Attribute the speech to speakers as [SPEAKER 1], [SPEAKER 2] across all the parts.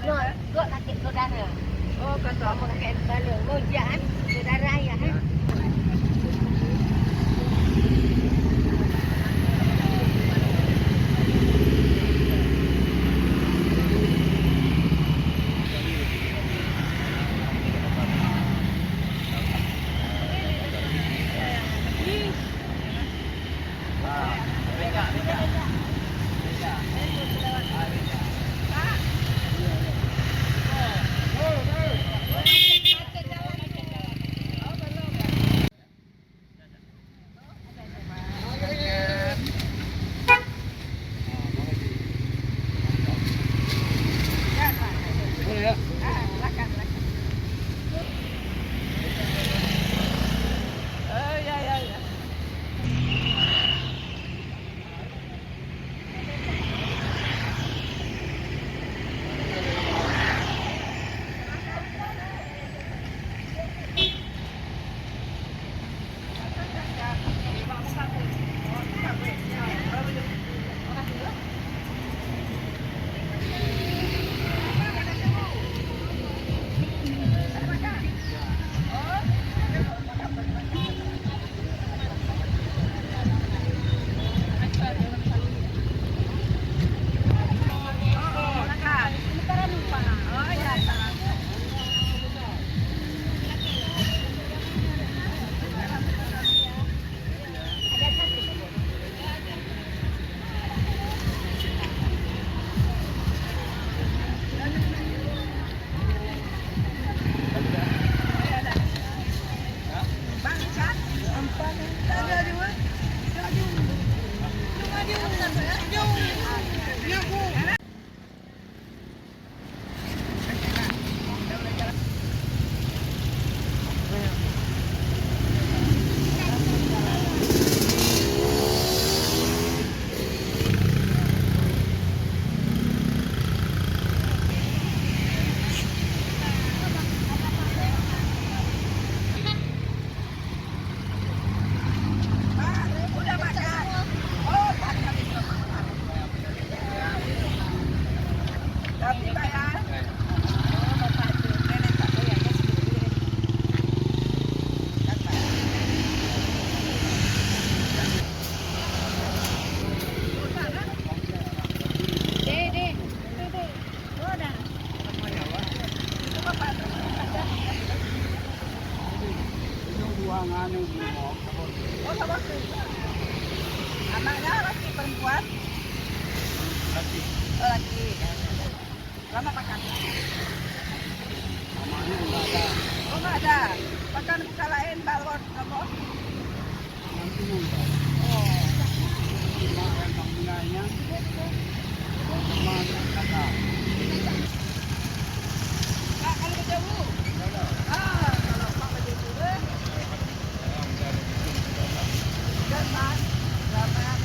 [SPEAKER 1] No, dua sakit saudara.
[SPEAKER 2] Oh, kata.
[SPEAKER 1] Kamu sakit kepala. Mojaan saudara ayah.
[SPEAKER 2] Oh, sama sih. Anaknya laki perempuan? Laki. Oh, laki. Lama makan? Namanya enggak ada. Oh, enggak ada. Makan buka lain balon kamu? Nanti muntah. Oh. Cuma yang pembinanya. Cuma kata. Kak, kalau jauh? Ah, kalau Pak jauh. Selamat. Selamat.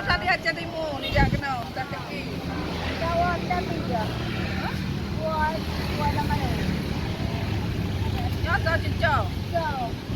[SPEAKER 2] Hati-hatimu, ni jangan kena tak kaki.
[SPEAKER 1] Kawan dah tiga. Buat nama mana?
[SPEAKER 2] Ya, tak cicau.
[SPEAKER 1] Jauh.